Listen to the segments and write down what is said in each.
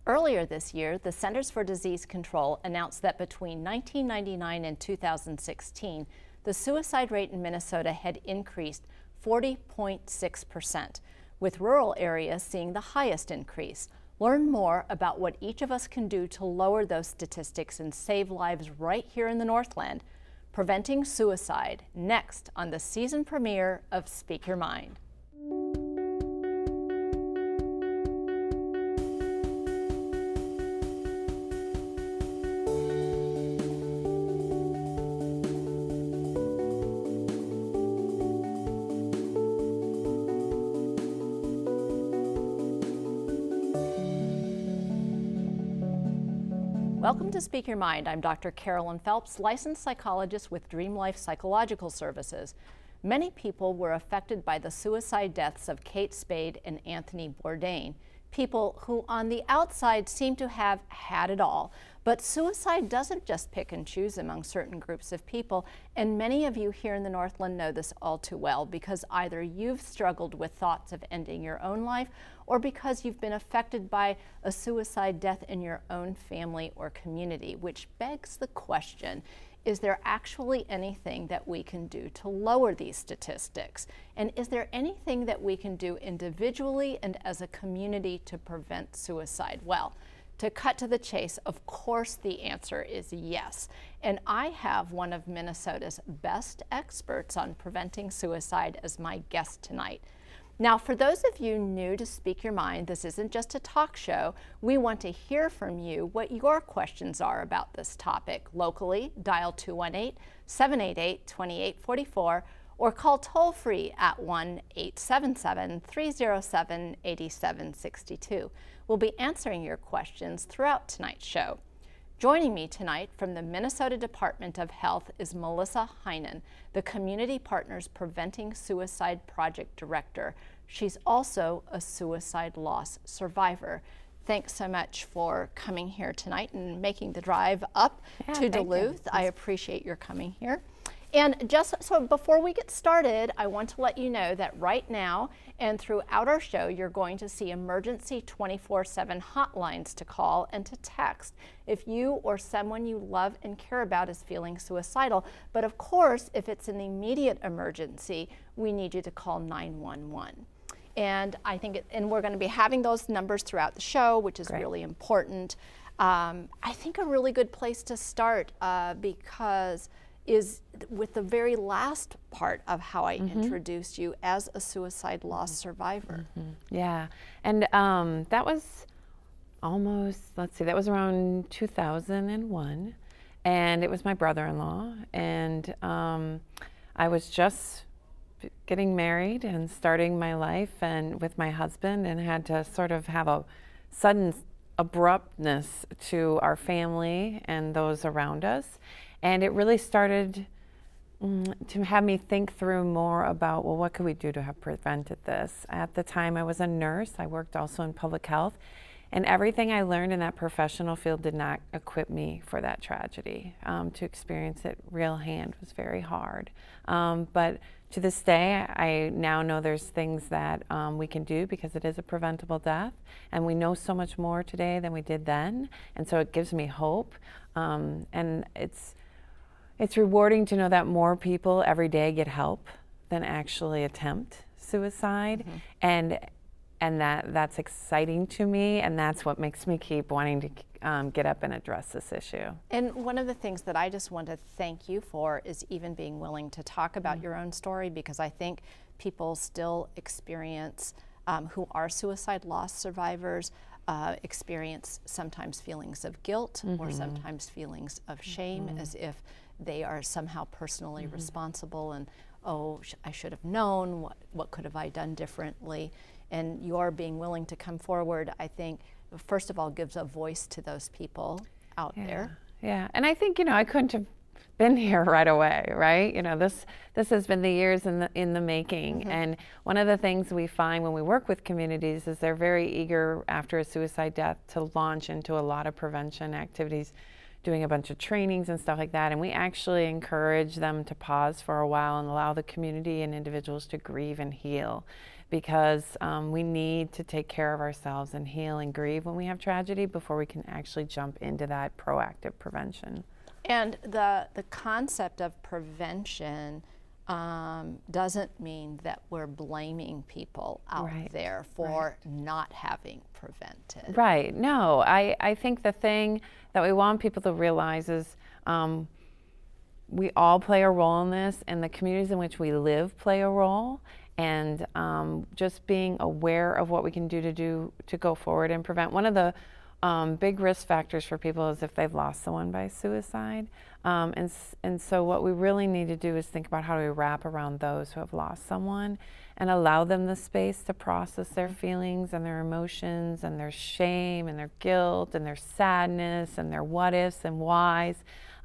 Earlier this year, the Centers for Disease Control announced that between 1999 and 2016, the suicide rate in Minnesota had increased 40.6%, with rural areas seeing the highest increase. Learn more about what each of us can do to lower those statistics and save lives right here in the Northland. Preventing Suicide, next on the season premiere of Speak Your Mind. Welcome to Speak Your Mind. I'm Dr. Carolyn Phelps, licensed psychologist with Dreamlife Psychological Services. Many people were affected by the suicide deaths of Kate Spade and Anthony Bourdain, people who on the outside seem to have had it all. But suicide doesn't just pick and choose among certain groups of people, and many of you here in the Northland know this all too well because either you've struggled with thoughts of ending your own life or because you've been affected by a suicide death in your own family or community, which begs the question, is there actually anything that we can do to lower these statistics? And is there anything that we can do individually and as a community to prevent suicide? Well, to cut to the chase, of course the answer is yes. And I have one of Minnesota's best experts on preventing suicide as my guest tonight. Now, for those of you new to Speak Your Mind, this isn't just a talk show. We want to hear from you what your questions are about this topic. Locally, dial 218-788-2844 or call toll-free at 1-877-307-8762. We'll be answering your questions throughout tonight's show. Joining me tonight from the Minnesota Department of Health is Melissa Heinen, the Community Partners Preventing Suicide Project Director. She's also a suicide loss survivor. Thanks so much for coming here tonight and making the drive up to Duluth. I appreciate your coming here. And just so before we get started, I want to let you know that right now and throughout our show, you're going to see emergency 24/7 hotlines to call and to text if you or someone you love and care about is feeling suicidal. But of course, if it's an immediate emergency, we need you to call 911. And I think, and we're going to be having those numbers throughout the show, which is really important. I think a really good place to start because is with the very last part of how I introduced you as a suicide loss survivor. Yeah, and that was almost, that was around 2001, and it was my brother-in-law, and I was just getting married and starting my life and with my husband, and had to sort of have a sudden abruptness to our family and those around us. And it really started to have me think through more about, well, what could we do to have prevented this? At the time, I was a nurse. I worked also in public health. And everything I learned in that professional field did not equip me for that tragedy. To experience it real hand was very hard. But to this day, I now know there's things that we can do because it is a preventable death. And we know so much more today than we did then. And so it gives me hope. And it's rewarding to know that more people every day get help than actually attempt suicide. And that's exciting to me, and that's what makes me keep wanting to get up and address this issue. And one of the things that I just want to thank you for is even being willing to talk about your own story, because I think people still experience, who are suicide loss survivors, experience sometimes feelings of guilt or sometimes feelings of shame, as if they are somehow personally responsible and, oh, I should have known, what could have I done differently? And your being willing to come forward, I think, first of all, gives a voice to those people out there. Yeah, and I think, I couldn't have been here right away, right? This has been the years in the making. And one of the things we find when we work with communities is they're very eager after a suicide death to launch into a lot of prevention activities, doing a bunch of trainings and stuff like that. And we actually encourage them to pause for a while and allow the community and individuals to grieve and heal. because we need to take care of ourselves and heal and grieve when we have tragedy before we can actually jump into that proactive prevention. And the concept of prevention doesn't mean that we're blaming people out there for not having prevented. Right. No, I think the thing that we want people to realize is we all play a role in this, and the communities in which we live play a role. And just being aware of what we can do to go forward and prevent. One of the big risk factors for people is if they've lost someone by suicide. And so what we really need to do is think about how do we wrap around those who have lost someone and allow them the space to process their feelings and their emotions and their shame and their guilt and their sadness and their what ifs and whys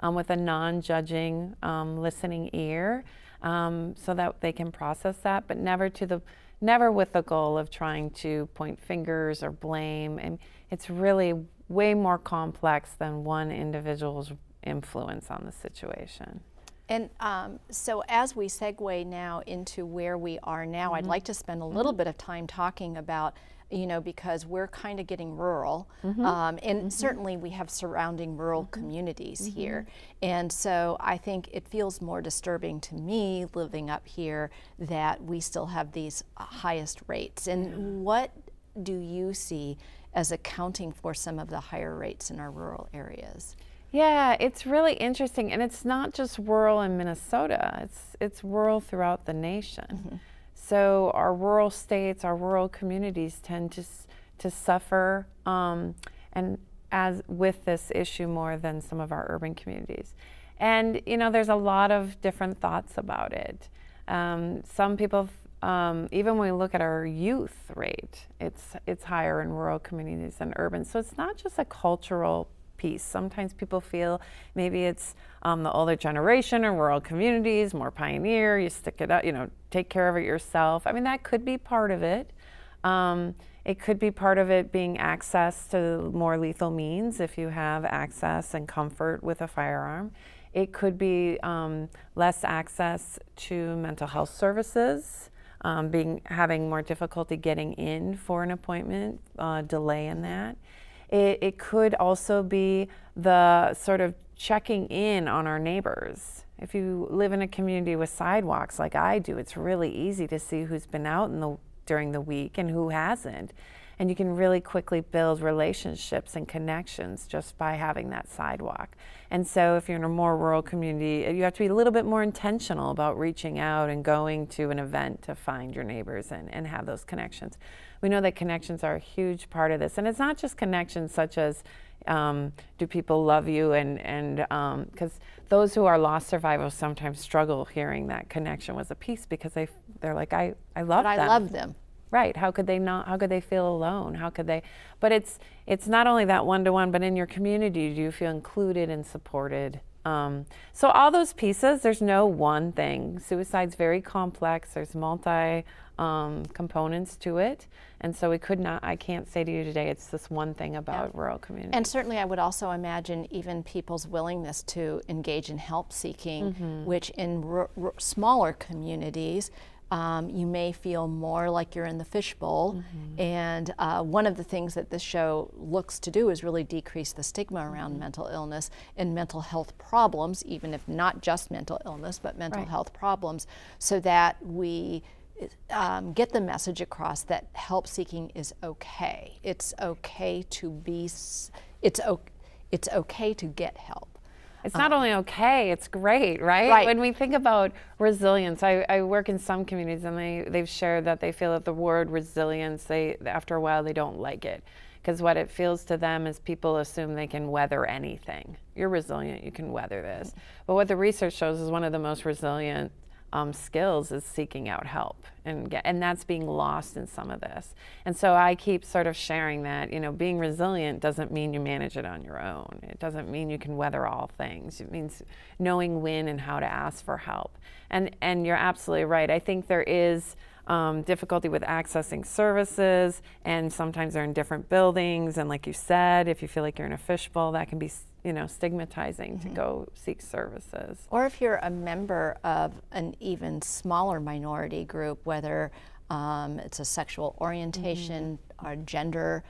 with a non-judging listening ear, so that they can process that, but never with the goal of trying to point fingers or blame. And it's really way more complex than one individual's influence on the situation. And so as we segue now into where we are now, I'd like to spend a little bit of time talking about, because we're kind of getting rural, and certainly we have surrounding rural communities here. And so I think it feels more disturbing to me living up here that we still have these highest rates. And what do you see as accounting for some of the higher rates in our rural areas? Yeah, it's really interesting, and it's not just rural in Minnesota, it's rural throughout the nation. So our rural states, our rural communities tend to suffer and as with this issue more than some of our urban communities. And there's a lot of different thoughts about it. Some people, even when we look at our youth rate, it's higher in rural communities than urban. So it's not just a cultural piece. Sometimes people feel maybe it's the older generation in rural communities, more pioneer, you stick it out, take care of it yourself. I mean, that could be part of it. It could be part of it being access to more lethal means if you have access and comfort with a firearm. It could be less access to mental health services, having more difficulty getting in for an appointment, delay in that. It could also be the sort of checking in on our neighbors. If you live in a community with sidewalks like I do, it's really easy to see who's been out during the week and who hasn't. And you can really quickly build relationships and connections just by having that sidewalk. And so if you're in a more rural community, you have to be a little bit more intentional about reaching out and going to an event to find your neighbors and have those connections. We know that connections are a huge part of this. And it's not just connections such as, do people love you? And because those who are lost survivors sometimes struggle hearing that connection was a piece because they're like, I love them. I love them. Right, how could they not, how could they feel alone? How could they, but it's not only that one-to-one, but in your community, do you feel included and supported? So all those pieces, there's no one thing. Suicide's very complex, there's multi components to it. And so I can't say to you today, it's this one thing about rural communities. And certainly I would also imagine even people's willingness to engage in help seeking, which in smaller communities, you may feel more like you're in the fishbowl. And one of the things that this show looks to do is really decrease the stigma around mental illness and mental health problems, even if not just mental illness, but mental health problems, so that we get the message across that help seeking is okay. It's okay to it's okay to get help. It's not only okay, it's great, right? When we think about resilience, I work in some communities and they've shared that they feel that the word resilience, after a while they don't like it. Because what it feels to them is people assume they can weather anything. You're resilient, you can weather this. But what the research shows is one of the most resilient skills is seeking out help, and that's being lost in some of this. And so I keep sort of sharing that, being resilient doesn't mean you manage it on your own. It doesn't mean you can weather all things. It means knowing when and how to ask for help. And you're absolutely right. I think there is difficulty with accessing services, and sometimes they're in different buildings. And like you said, if you feel like you're in a fishbowl, that can be stigmatizing to go seek services. Or if you're a member of an even smaller minority group, whether it's a sexual orientation, our gender,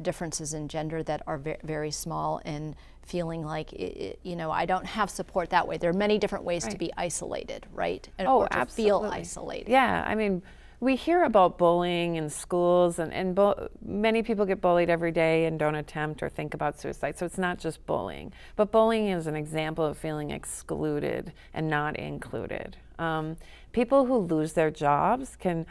differences in gender that are very small, and feeling like, I don't have support that way. There are many different ways to be isolated, right? Or to feel isolated. Yeah, I mean, we hear about bullying in schools, and many people get bullied every day and don't attempt or think about suicide. So it's not just bullying, but bullying is an example of feeling excluded and not included. People who lose their jobs can,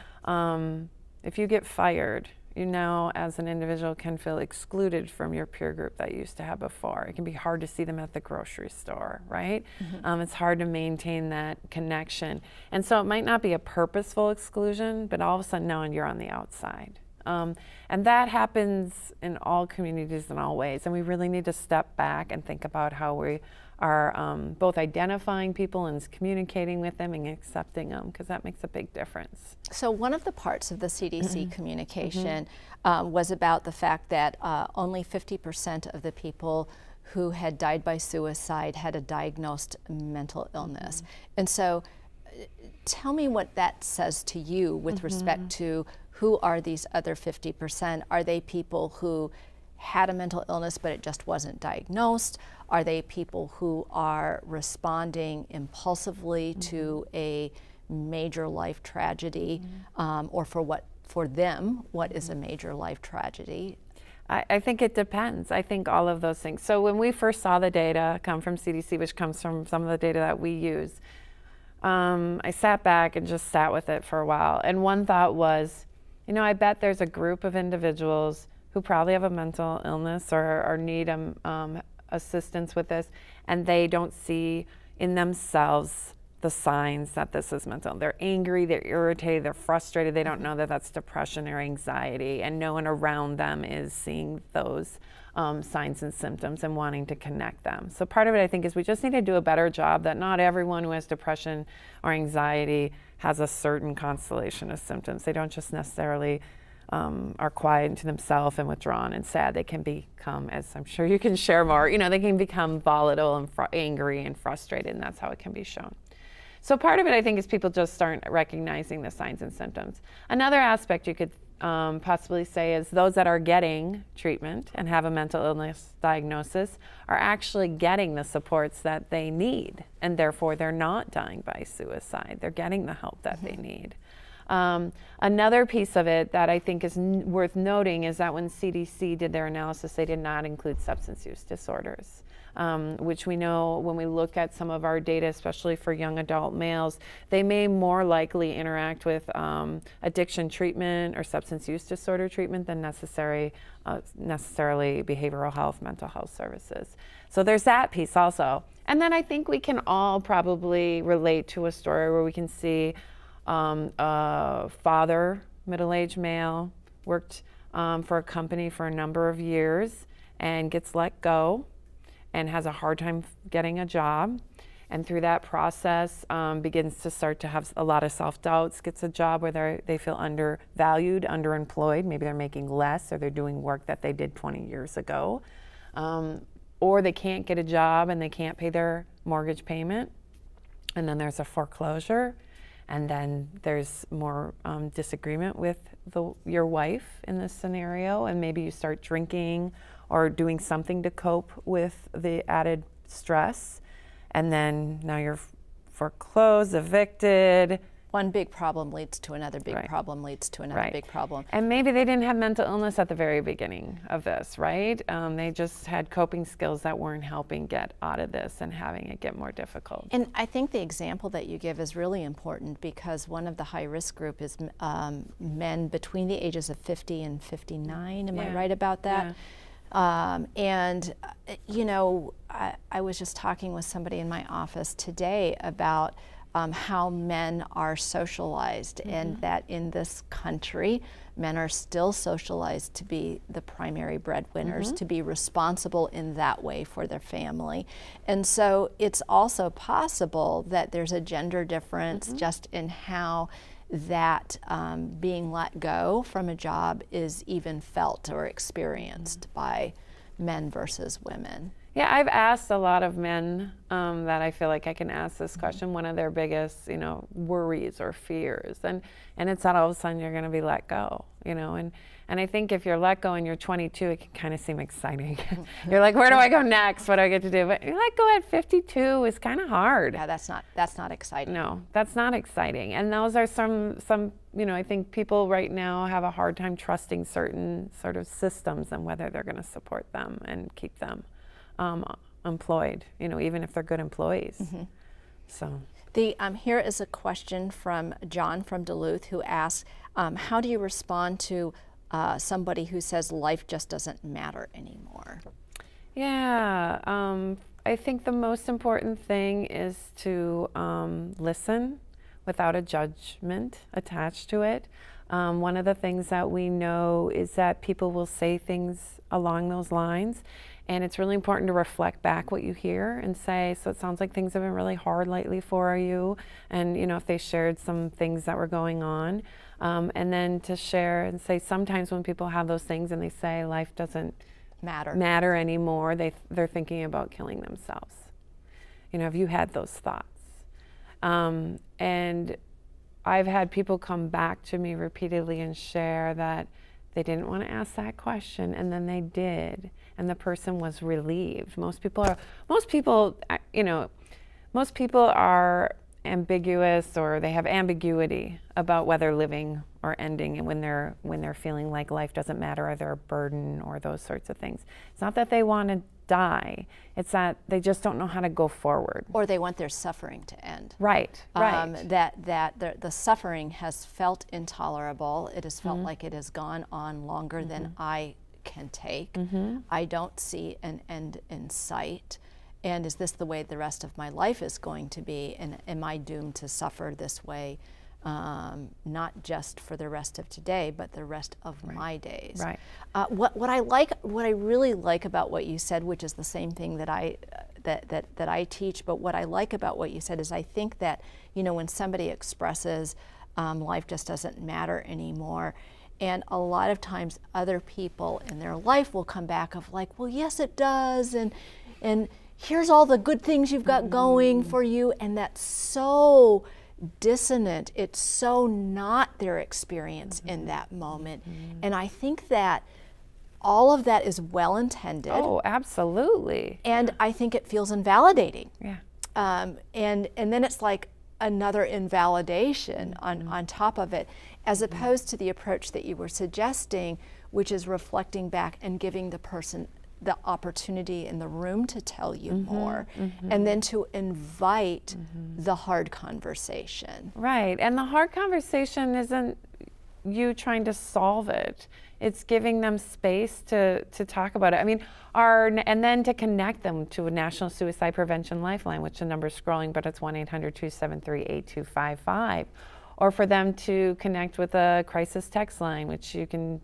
if you get fired, you now as an individual can feel excluded from your peer group that you used to have before. It can be hard to see them at the grocery store, right? It's hard to maintain that connection. And so it might not be a purposeful exclusion, but all of a sudden now you're on the outside. And that happens in all communities in all ways. And we really need to step back and think about how we are both identifying people and communicating with them and accepting them, because that makes a big difference. So one of the parts of the CDC communication was about the fact that only 50% of the people who had died by suicide had a diagnosed mental illness. And so tell me what that says to you with respect to who are these other 50%? Are they people who had a mental illness but it just wasn't diagnosed? Are they people who are responding impulsively to a major life tragedy, or for them, what is a major life tragedy? I think it depends. I think all of those things. So when we first saw the data come from CDC, which comes from some of the data that we use, I sat back and just sat with it for a while. And one thought was, I bet there's a group of individuals who probably have a mental illness or need assistance with this, and they don't see in themselves the signs that this is mental. They're angry, they're irritated, they're frustrated, they don't know that that's depression or anxiety, and no one around them is seeing those signs and symptoms and wanting to connect them. So part of it, I think, is we just need to do a better job that not everyone who has depression or anxiety has a certain constellation of symptoms. They don't just necessarily are quiet to themselves and withdrawn and sad. They can become, as I'm sure you can share more, they can become volatile and angry and frustrated, and that's how it can be shown. So part of it, I think, is people just aren't recognizing the signs and symptoms. Another aspect you could possibly say is those that are getting treatment and have a mental illness diagnosis are actually getting the supports that they need, and therefore they're not dying by suicide. They're getting the help that they need. Another piece of it that I think is worth noting is that when CDC did their analysis, they did not include substance use disorders, which we know when we look at some of our data, especially for young adult males, they may more likely interact with addiction treatment or substance use disorder treatment than necessarily behavioral health, mental health services. So there's that piece also. And then I think we can all probably relate to a story where we can see a father, middle-aged male, worked for a company for a number of years and gets let go and has a hard time getting a job. And through that process, begins to start to have a lot of self-doubts, gets a job where they feel undervalued, underemployed. Maybe they're making less, or they're doing work that they did 20 years ago. Or they can't get a job and they can't pay their mortgage payment. And then there's a foreclosure. And then there's more disagreement with your wife in this scenario, and maybe you start drinking or doing something to cope with the added stress, and then now you're foreclosed, evicted. One big problem leads to another big problem leads to another big problem. And maybe they didn't have mental illness at the very beginning of this, right? They just had coping skills that weren't helping get out of this and having it get more difficult. And I think the example that you give is really important, because one of the high-risk group is men between the ages of 50 and 59. Am I right about that? And I was just talking with somebody in my office today about how men are socialized, and that in this country, men are still socialized to be the primary breadwinners, to be responsible in that way for their family. And so it's also possible that there's a gender difference just in how that being let go from a job is even felt or experienced by men versus women. Yeah, I've asked a lot of men that I feel like I can ask this question, one of their biggest, worries or fears. And it's that all of a sudden you're going to be let go, And I think if you're let go and you're 22, it can kind of seem exciting. You're like, where do I go next? What do I get to do? But you let go at 52 is kind of hard. Yeah, that's not exciting. No, that's not exciting. And those are some, I think people right now have a hard time trusting certain sort of systems and whether they're going to support them and keep them employed, even if they're good employees. So here is a question from John from Duluth who asks, how do you respond to somebody who says life just doesn't matter anymore? Yeah, I think the most important thing is to listen without a judgment attached to it. One of the things that we know is that people will say things along those lines, and it's really important to reflect back what you hear and say, so it sounds like things have been really hard lately for you, and if they shared some things that were going on, and then to share and say sometimes when people have those things and they say life doesn't matter anymore, they're thinking about killing themselves. Have you had those thoughts? And I've had people come back to me repeatedly and share that they didn't want to ask that question, and then they did, and the person was relieved. Most people are ambiguous, or they have ambiguity about whether living or ending, and when they're feeling like life doesn't matter, or they're a burden, or those sorts of things. It's not that they want to die, it's that they just don't know how to go forward. Or they want their suffering to end. Right. That the suffering has felt intolerable. It has felt like it has gone on longer than I can take. I don't see an end in sight. And is this the way the rest of my life is going to be? And am I doomed to suffer this way, not just for the rest of today, but the rest of my days? Right. What I really like about what you said, which is the same thing that I teach, but what I like about what you said is I think that when somebody expresses life just doesn't matter anymore, and a lot of times other people in their life will come back of like, well, yes, it does, and here's all the good things you've got going for you, and that's so dissonant. It's so not their experience in that moment. And I think that all of that is well intended. Oh, absolutely. And I think it feels invalidating. Yeah. And then it's like another invalidation on top of it, as opposed to the approach that you were suggesting, which is reflecting back and giving the person the opportunity in the room to tell you more, and then to invite the hard conversation. Right, and the hard conversation isn't you trying to solve it. It's giving them space to talk about it. I mean, and then to connect them to a National Suicide Prevention Lifeline, which the number's scrolling, but it's 1-800-273-8255. Or for them to connect with a crisis text line, which you can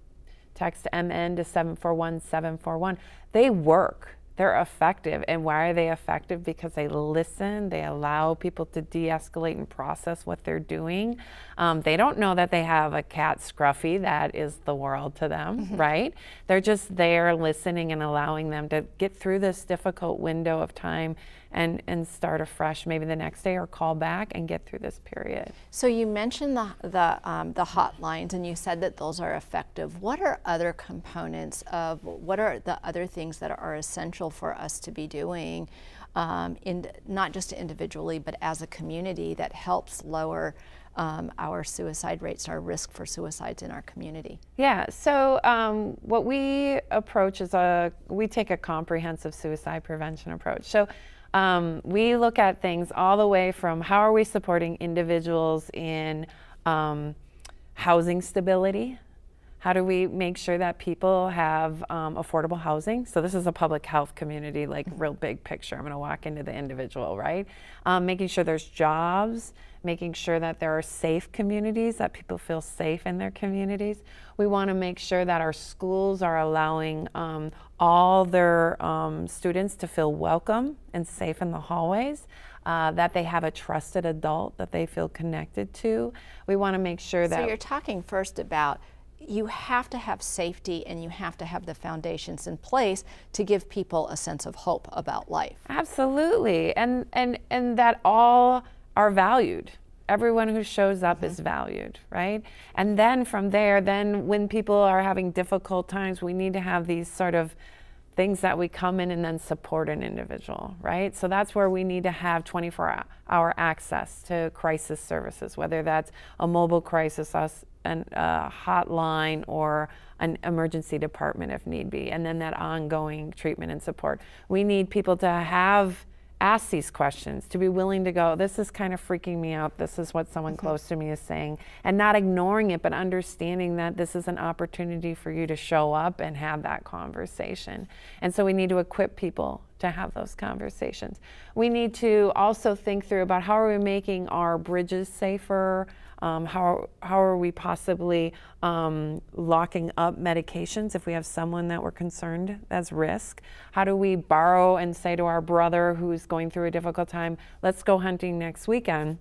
text MN to 741-741. They work. They're effective. And why are they effective? Because they listen, they allow people to de-escalate and process what they're doing. They don't know that they have a cat scruffy that is the world to them, right? They're just there listening and allowing them to get through this difficult window of time and start afresh maybe the next day, or call back and get through this period. So you mentioned the hotlines, and you said that those are effective. What are other components of, what are the other things that are essential for us to be doing, not just individually, but as a community, that helps lower our suicide rates, our risk for suicides in our community? Yeah, so what we approach is we take a comprehensive suicide prevention approach. So we look at things all the way from how are we supporting individuals in housing stability. How do we make sure that people have affordable housing? So this is a public health community, like real big picture. I'm going to walk into the individual, right? Making sure there's jobs, making sure that there are safe communities, that people feel safe in their communities. We want to make sure that our schools are allowing all their students to feel welcome and safe in the hallways, that they have a trusted adult that they feel connected to. We want to make sure that... So you're talking first about you have to have safety and you have to have the foundations in place to give people a sense of hope about life. Absolutely. And that all are valued. Everyone who shows up is valued, right? And then from there, then when people are having difficult times, we need to have these sort of things that we come in and then support an individual, right? So that's where we need to have 24-hour access to crisis services, whether that's a mobile crisis, a hotline, or an emergency department if need be, and then that ongoing treatment and support. We need people to ask these questions, to be willing to go, this is kind of freaking me out, this is what someone close to me is saying, and not ignoring it, but understanding that this is an opportunity for you to show up and have that conversation. And so we need to equip people to have those conversations. We need to also think through about how are we making our bridges safer, how are we possibly locking up medications if we have someone that we're concerned as risk? How do we borrow and say to our brother who's going through a difficult time, let's go hunting next weekend,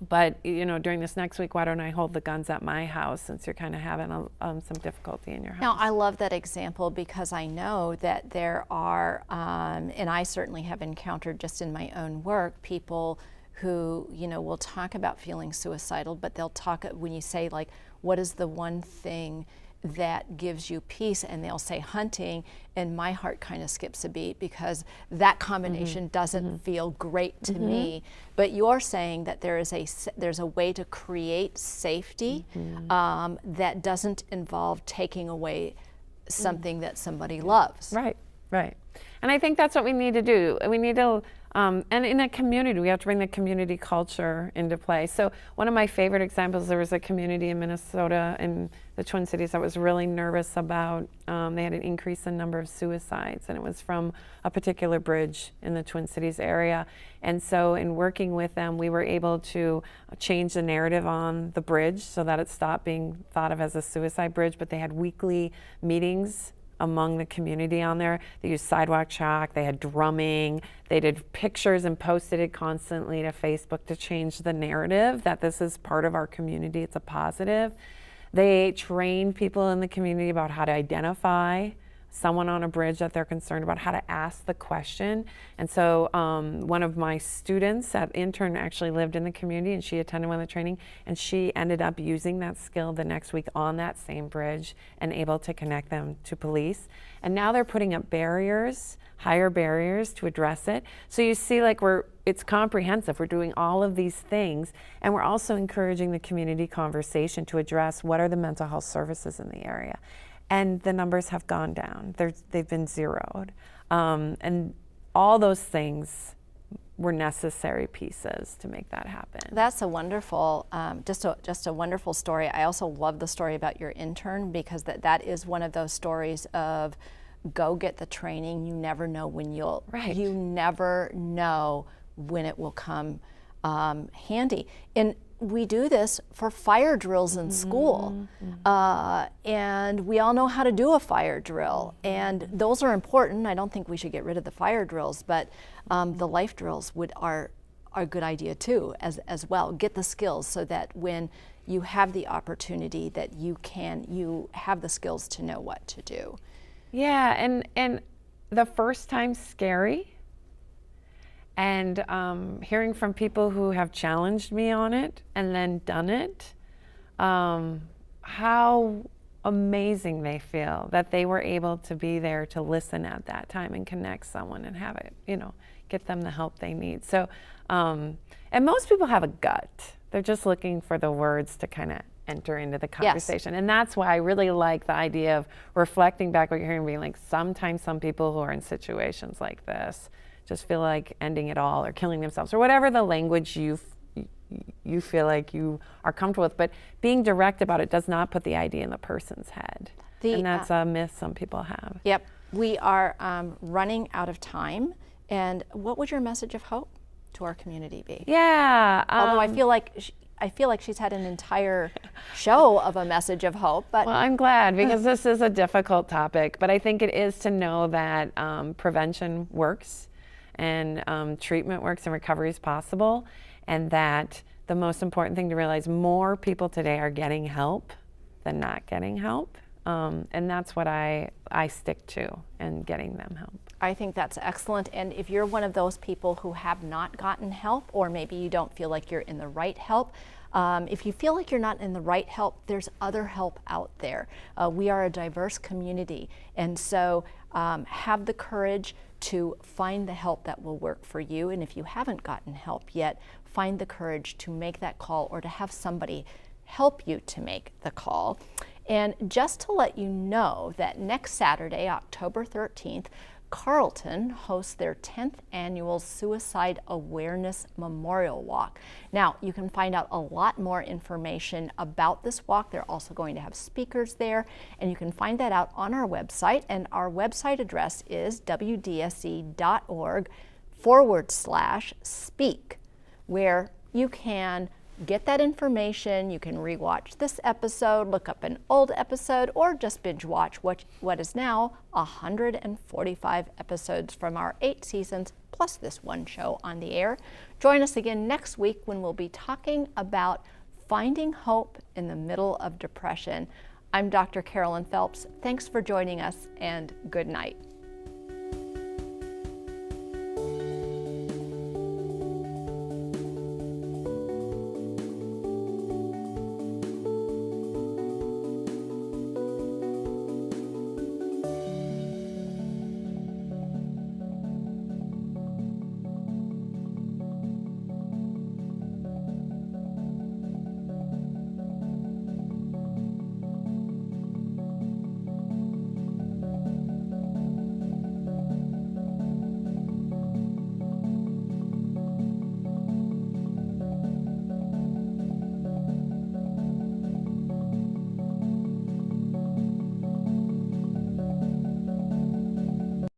but during this next week, why don't I hold the guns at my house since you're kind of having some difficulty in your house? Now, I love that example because I know that there are, and I certainly have encountered just in my own work, people who will talk about feeling suicidal, but they'll talk when you say like, what is the one thing that gives you peace, and they'll say hunting, and my heart kind of skips a beat because that combination doesn't feel great to me. But you're saying that there's a way to create safety that doesn't involve taking away something that somebody loves. Right. And I think that's what we need to do. We need to and in a community, we have to bring the community culture into play. So one of my favorite examples, there was a community in Minnesota in the Twin Cities that was really nervous about, they had an increase in number of suicides, and it was from a particular bridge in the Twin Cities area. And so in working with them, we were able to change the narrative on the bridge so that it stopped being thought of as a suicide bridge, but they had weekly meetings among the community on there. They used sidewalk chalk, they had drumming, they did pictures and posted it constantly to Facebook to change the narrative that this is part of our community, it's a positive. They trained people in the community about how to identify someone on a bridge that they're concerned about, how to ask the question. And so one of my students, that intern, actually lived in the community, and she attended one of the training, and she ended up using that skill the next week on that same bridge and able to connect them to police. And now they're putting up barriers, higher barriers to address it. So you see, like, it's comprehensive. We're doing all of these things, and we're also encouraging the community conversation to address what are the mental health services in the area. And the numbers have gone down. They've been zeroed. And all those things were necessary pieces to make that happen. That's a wonderful, just a wonderful story. I also love the story about your intern because that is one of those stories of go get the training. You never know when you never know when it will come handy. And we do this for fire drills in school, and we all know how to do a fire drill, and those are important. I don't think we should get rid of the fire drills, but the life drills are a good idea too, as well. Get the skills so that when you have the opportunity, that you have the skills to know what to do. Yeah, and the first time's scary. And hearing from people who have challenged me on it and then done it, how amazing they feel that they were able to be there to listen at that time and connect someone and have it, get them the help they need. So, and most people have a gut. They're just looking for the words to kind of enter into the conversation. Yes. And that's why I really like the idea of reflecting back what you're hearing, being like, sometimes some people who are in situations like this just feel like ending it all or killing themselves or whatever the language you feel like you are comfortable with. But being direct about it does not put the idea in the person's head. And that's a myth some people have. Yep. We are running out of time. And what would your message of hope to our community be? Yeah. Although I feel like she's had an entire show of a message of hope. But well, I'm glad, because this is a difficult topic. But I think it is to know that prevention works, and treatment works, and recovery is possible, and that the most important thing to realize, more people today are getting help than not getting help. And that's what I stick to, and getting them help. I think that's excellent. And if you're one of those people who have not gotten help, or maybe you don't feel like you're in the right help, if you feel like you're not in the right help, there's other help out there. We are a diverse community, and so have the courage to find the help that will work for you. And if you haven't gotten help yet, find the courage to make that call, or to have somebody help you to make the call. And just to let you know that next Saturday, October 13th, Carlton hosts their 10th annual Suicide Awareness Memorial Walk. Now, you can find out a lot more information about this walk. They're also going to have speakers there, and you can find that out on our website. And our website address is wdse.org/speak, where you can get that information. You can rewatch this episode, look up an old episode, or just binge watch what is now 145 episodes from our 8 seasons, plus this one show on the air. Join us again next week when we'll be talking about finding hope in the middle of depression. I'm Dr. Carolyn Phelps. Thanks for joining us, and good night.